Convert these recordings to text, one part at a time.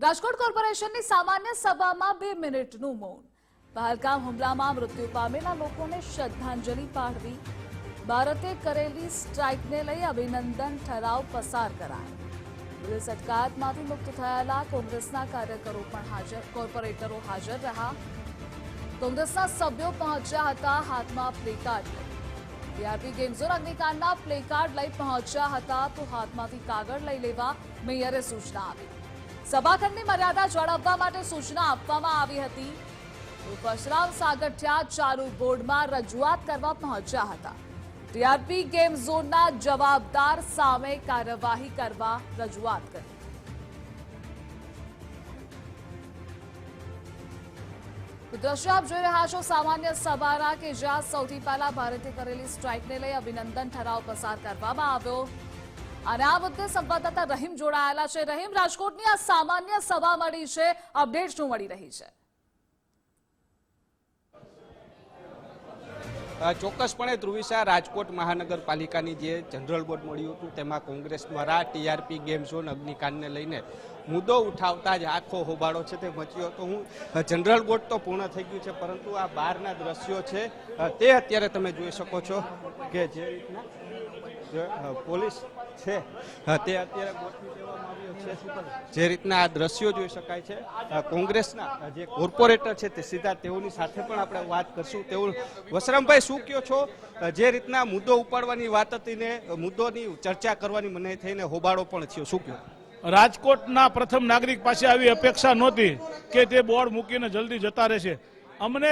રાજકોટ કોર્પોરેશનની સામાન્ય સભામાં 2 મિનિટનું મૌન. પહેલગામ હુમલામાં મૃત્યુ પામેલા લોકોને શ્રદ્ધાંજલિ પાઠવી. ભારતે કરેલી સ્ટ્રાઇકને લઈ અભિનંદન ઠરાવ પસાર કરાયો. પોલીસ અટકાયતમાંથી મુક્ત થયેલા કોંગ્રેસના કાર્યકરો પણ કોર્પોરેટરો હાજર રહ્યા. કોંગ્રેસના સભ્યો પહોંચ્યા હતા હાથમાં પ્લેકાર્ડ લઈ. ટીઆરપી ગેમ ઝોન અગ્નિકાંડના પ્લેકાર્ડ લઈ પહોંચ્યા હતા તો હાથમાંથી કાગળ લઈ લેવા મેયરે સૂચના આપી. સભાખંડની મર્યાદા જાળવવા માટે સૂચના આપવામાં આવી હતી. પરશુરામ સાગઠિયા ચાલુ બોર્ડમાં રજૂઆત કરવા પહોંચ્યા હતા. ટીઆરપી ગેમ ઝોનના જવાબદાર સામે કાર્યવાહી કરવા રજૂઆત કરી. દ્રશ્ય આપ જોઈ રહ્યા છો સામાન્ય સભાના કે જ્યાં સૌથી પહેલા ભારતે કરેલી સ્ટ્રાઇકને લઈ અભિનંદન ઠરાવ પસાર કરવામાં આવ્યો. અને આ મુદ્દે સંવાદદાતા રહીમ જોડાયેલા છે. રહીમ, રાજકોટની આ સામાન્ય સભા મળી છે, અપડેટ શું મળી રહી છે? ચોક્કસપણે ધ્રુવિશા, રાજકોટ મહાનગરપાલિકાની જે જનરલ બોર્ડ મળ્યું હતું તેમાં કોંગ્રેસ દ્વારા ટીઆરપી ગેમ ઝોન અગ્નિકાંડને લઈને મુદ્દો ઉઠાવતા જ આખો હોબાળો છે તે મચ્યો હતો. જનરલ બોર્ડ તો પૂર્ણ થઈ ગયું છે, પરંતુ આ બહારના દ્રશ્યો છે તે અત્યારે તમે જોઈ શકો છો કે જે રીતના પોલીસ છે તે અત્યારે ગોઠવી દેવામાં આવ્યો છે. જે રીતના આ દ્રશ્યો જોઈ શકાય છે. કોંગ્રેસના જે કોર્પોરેટર છે તે સીધા તેઓની સાથે પણ આપણે વાત કરશું. તેઓ વસરામભાઈ, શું કહો છો? જે રીતના મુદ્દો ઉપાડવાની વાત હતી ને મુદ્દોની ચર્ચા કરવાની મને થઈને હોબાળો પણ થયો, શું કહો? રાજકોટના પ્રથમ નાગરિક પાસે આવી અપેક્ષા નહોતી કે તે બોર્ડ મૂકીને જલ્દી જતા રહેશે. અમને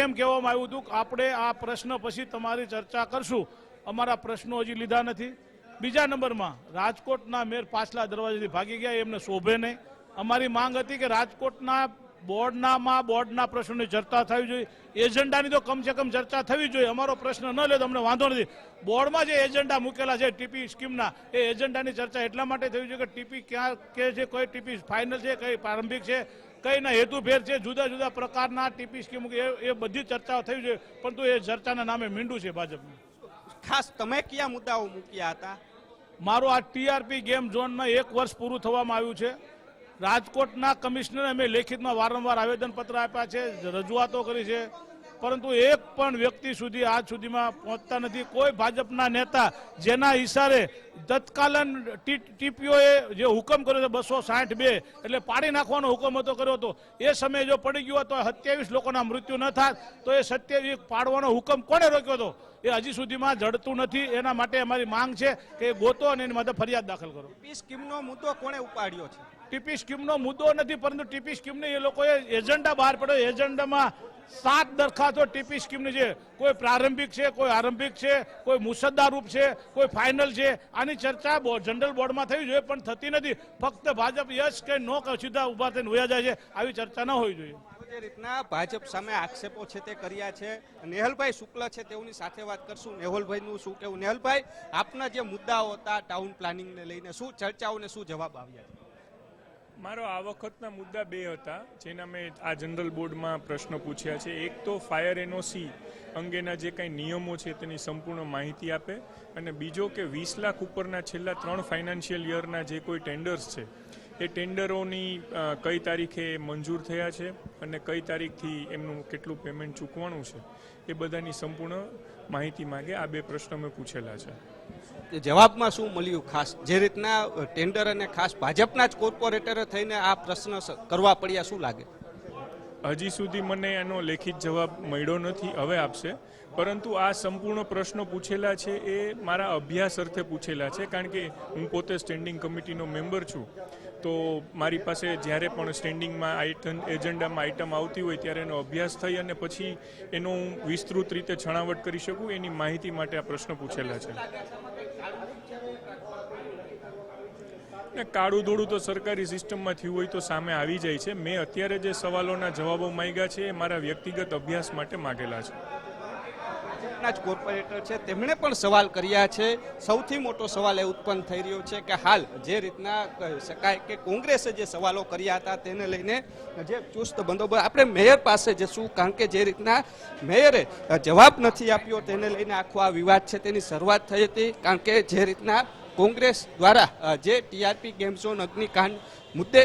એમ કહેવામાં આવ્યું હતું કે આપણે આ પ્રશ્ન પછી તમારી ચર્ચા કરશું. અમારા પ્રશ્નો હજી લીધા નથી. બીજા નંબરમાં રાજકોટના મેયર પાછલા દરવાજેથી ભાગી ગયા, એમને શોભે નહીં. અમારી માંગ હતી કે રાજકોટના બોર્ડના પ્રશ્નોની ચર્ચા થવી જોઈએ. એજન્ડાની તો કમસે કમ ચર્ચા થવી જોઈએ. અમારો પ્રશ્ન ન લે તો અમને વાંધો નથી. બોર્ડમાં જે એજન્ડા મૂકેલા છે ટીપી સ્કીમના, એ એજન્ડાની ચર્ચા એટલા માટે થવી જોઈએ કે ટીપી ક્યાં કે છે, કોઈ ટીપી ફાઇનલ છે, કઈ પ્રારંભિક છે, કઈના હેતુભેર છે, જુદા જુદા પ્રકારના ટીપી સ્કીમ એ બધી ચર્ચાઓ થવી જોઈએ. પરંતુ એ ચર્ચાના નામે મીંડું છે ભાજપનું. ખાસ તમે કયા મુદ્દાઓ મૂક્યા હતા? મારું આ ટીઆરપી ગેમ ઝોનમાં 1 વર્ષ પૂરું થવામાં આવ્યું છે. રાજકોટના કમિશનરે અમે લેખિતમાં વારંવાર આવેદનપત્ર આપ્યા છે, રજૂઆતો કરી છે, પરંતુ એક પણ વ્યક્તિ સુધી આજ સુધીમાં પહોંચતા નથી. કોઈ ભાજપના નેતા જેના ઇશારે તત્કાલીન ટીપીઓએ જે હુકમ કર્યો છે 262 એટલે પાડી નાખવાનો હુકમ હતો કર્યો હતો, એ સમયે જો પડી ગયો તો 27 લોકોના મૃત્યુ ન થાત તો એ 27 પાડવાનો હુકમ કોણે રોક્યો હતો એ હજી સુધીમાં જડતું નથી. એના માટે અમારી માંગ છે કે ગોતો અને એની માટે ફરિયાદ દાખલ કરો. ટીપી સ્કીમનો મુદ્દો કોણે ઉપાડ્યો છે? ટીપી સ્કીમનો મુદ્દો નથી, પરંતુ ટીપી સ્કીમને એ લોકોએ એજન્ડા બહાર પાડ્યો. એજન્ડામાં 7 દરખાસ્તો ટીપી સ્કીમની છે. કોઈ પ્રારંભિક છે, કોઈ આરંભિક છે, કોઈ મુસદ્દા રૂપ છે, કોઈ ફાઇનલ છે. આની ચર્ચા જનરલ બોર્ડમાં થવી જોઈએ પણ થતી નથી. ફક્ત ભાજપ યસ કે નો સીધા ઉભા થઈને વયા જાય છે. આવી ચર્ચા ન હોવી જોઈએ. જે રીતના ભાજપ સામે આક્ષેપો છે તે કર્યા છે. નેહલભાઈ શુક્લ છે, તેઓની સાથે વાત કરશું. નેહલભાઈનું શું કહેવું? નેહલભાઈ, આપના જે મુદ્દાઓ હતા ટાઉન પ્લાનિંગને લઈને, શું ચર્ચાઓને શું જવાબ આવ્યા? મારો આ વખતના મુદ્દા 2 હતા જેના મેં આ જનરલ બોર્ડમાં પ્રશ્ન પૂછ્યા છે. એક તો ફાયર એનઓસી અંગેના જે કંઈ નિયમો છે તેની સંપૂર્ણ માહિતી આપે, અને બીજો કે 20 લાખ ઉપરના છેલ્લા 3 ફાઇનાન્શિયલ યરના જે કોઈ ટેન્ડર્સ છે એ ટેન્ડરોની કઈ તારીખે મંજૂર થયા છે અને કઈ તારીખથી એમનું કેટલું પેમેન્ટ ચૂકવાનું છે એ બધાની સંપૂર્ણ માહિતી માંગે. આ 2 પ્રશ્નો મેં પૂછેલા છે. જવાબમાં શું મળ્યું? ખાસ જે રીતના ટેન્ડર અને ખાસ ભાજપના જ કોર્પોરેટરે થઈને આ પ્રશ્ન કરવા પડ્યા, શું લાગે? હજી સુધી મને એનો લેખિત જવાબ મળ્યો નથી, હવે આપશે. પરંતુ આ સંપૂર્ણ પ્રશ્નો પૂછેલા છે એ મારા અભ્યાસ અર્થે પૂછેલા છે, કારણ કે હું પોતે સ્ટેન્ડિંગ કમિટીનો મેમ્બર છું. તો મારી પાસે જ્યારે પણ સ્ટેન્ડિંગમાં એજન્ડામાં આઇટમ આવતી હોય ત્યારે એનો અભ્યાસ થઈ અને પછી એનો હું વિસ્તૃત રીતે છણાવટ કરી શકું એની માહિતી માટે આ પ્રશ્ન પૂછેલા છે. કાળું ધોળું તો સરકારી સિસ્ટમમાં થયું હોય તો સામે આવી જાય છે. મેં અત્યારે જે સવાલોના જવાબો માંગ્યા છે એ મારા વ્યક્તિગત અભ્યાસ માટે માંગેલા છે. જ કોર્પોરેટર છે તેમણે પણ સવાલ કર્યા છે. સૌથી મોટો સવાલ એ ઉત્પન્ન થઈ રહ્યો છે કે હાલ જે રીતના કહી શકાય કે કોંગ્રેસે જે સવાલો કર્યા હતા તેને લઈને જે ચુસ્ત બંદોબસ્ત આપણે મેયર પાસે જશું, કારણ કે જે રીતના મેયરે જવાબ નથી આપ્યો તેને લઈને આખો આ વિવાદ છે તેની શરૂઆત થઈ હતી. કારણ કે જે રીતના કોંગ્રેસ દ્વારા જે ટીઆરપી ગેમ ઝોન અગ્નિકાંડ મુદ્દે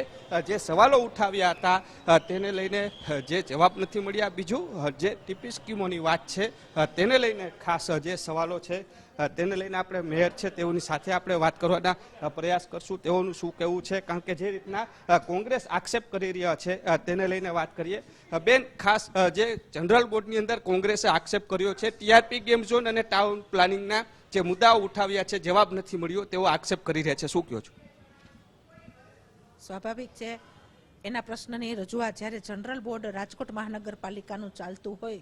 જે સવાલો ઉઠાવ્યા હતા તેને લઈને જે જવાબ નથી મળ્યા. બીજું જે ટીપી સ્કીમોની વાત છે તેને લઈને ખાસ જે સવાલો છે તેને લઈને આપણે મેયર છે તેઓની સાથે આપણે વાત કરવાના પ્રયાસ કરશું. તેઓનું શું કહેવું છે, કારણ કે જે રીતના કોંગ્રેસ આક્ષેપ કરી રહ્યા છે તેને લઈને વાત કરીએ. બેન, ખાસ જે જનરલ બોર્ડની અંદર કોંગ્રેસે આક્ષેપ કર્યો છે ટીઆરપી ગેમ ઝોન અને ટાઉન પ્લાનિંગના જે મુદ્દાઓ ઉઠાવ્યા છે જવાબ નથી મળ્યો તેવો આક્ષેપ કરી રહ્યા છે, શું કહો છો? સ્વાભાવિક છે, એના પ્રશ્નની રજૂઆત જ્યારે જનરલ બોર્ડ રાજકોટ મહાનગરપાલિકાનું ચાલતું હોય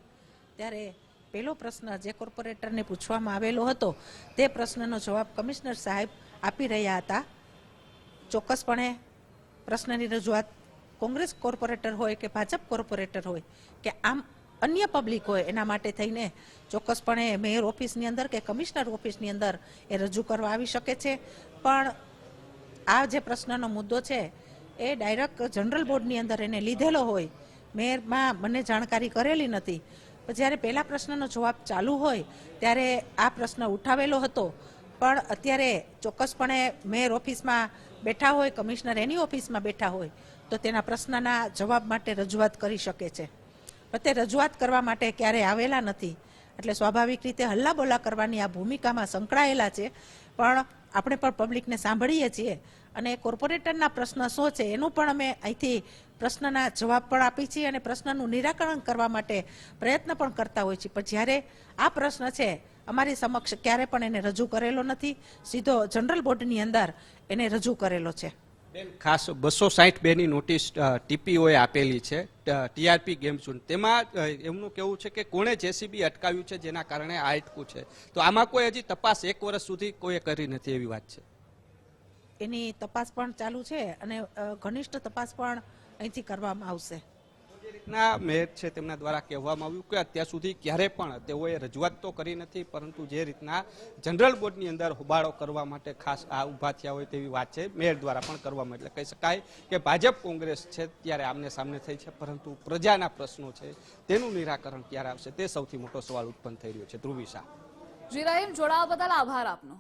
ત્યારે પહેલો પ્રશ્ન જે કોર્પોરેટરને પૂછવામાં આવેલો હતો તે પ્રશ્નનો જવાબ કમિશનર સાહેબ આપી રહ્યા હતા. ચોક્કસપણે પ્રશ્નની રજૂઆત કોંગ્રેસ કોર્પોરેટર હોય કે ભાજપ કોર્પોરેટર હોય કે આમ અન્ય પબ્લિક હોય એના માટે થઈને ચોક્કસપણે મેયર ઓફિસની અંદર કે કમિશનર ઓફિસની અંદર એ રજૂ કરવા આવી શકે છે. પણ આ જે પ્રશ્નનો મુદ્દો છે એ ડાયરેક્ટ જનરલ બોર્ડની અંદર એને લીધેલો હોય, મેયરમાં મને જાણકારી કરેલી નથી. જ્યારે પહેલા પ્રશ્નનો જવાબ ચાલુ હોય ત્યારે આ પ્રશ્ન ઉઠાવેલો હતો, પણ અત્યારે ચોક્કસપણે મેયર ઓફિસમાં બેઠા હોય, કમિશનર એની ઓફિસમાં બેઠા હોય તો તેના પ્રશ્નના જવાબ માટે રજૂઆત કરી શકે છે. પણ તે રજૂઆત કરવા માટે ક્યારેય આવેલા નથી, એટલે સ્વાભાવિક રીતે હલ્લાબોલા કરવાની આ ભૂમિકામાં સંકળાયેલા છે. પણ આપણે પણ પબ્લિકને સાંભળીએ છીએ અને કોર્પોરેટરના પ્રશ્ન શું છે એનું પણ અમે અહીંથી પ્રશ્નના જવાબ પણ આપી છીએ અને પ્રશ્નનું નિરાકરણ કરવા માટે પ્રયત્ન પણ કરતા હોય છે. પણ જ્યારે આ પ્રશ્ન છે અમારી સમક્ષ ક્યારે પણ એને રજૂ કરેલો નથી, સીધો જનરલ બોર્ડની અંદર એને રજૂ કરેલો છે. બેન, ખાસ 262 ની નોટિસ ટીપીઓએ આપેલી છે ટીઆરપી ગેમ ઝોન, તેમાં એમનું કહેવું છે કે કોણે જેસીબી અટકાવ્યું છે જેના કારણે આ અટકું છે. તો આમાં કોઈ હજી તપાસ 1 વર્ષ સુધી કોઈએ કરી નથી એવી વાત છે. એની તપાસ પણ ચાલુ છે અને ઘનિષ્ઠ તપાસ પણ અહીંથી કરવામાં આવશે. જે રીતના મેયર છે તેમના દ્વારા કહેવામાં આવ્યું કે અત્યાર સુધી ક્યારે પણ તેઓએ રજૂઆત તો કરી નથી, પરંતુ જે રીતના જનરલ બોર્ડની અંદર હોબાળો કરવા માટે ખાસ આ ઊભા થયા હોય તેવી વાત છે મેયર દ્વારા પણ કરવામાં. એટલે કહી શકાય કે ભાજપ કોંગ્રેસ છે ત્યારે આમને સામને થઈ છે, પરંતુ પ્રજાના પ્રશ્નો છે તેનું નિરાકરણ ક્યારે આવશે તે સૌથી મોટો સવાલ ઉત્પન્ન થઈ રહ્યો છે. ધ્રુવી શાહ. જી રહીમ, જોડાવા બદલ આભાર આપનો.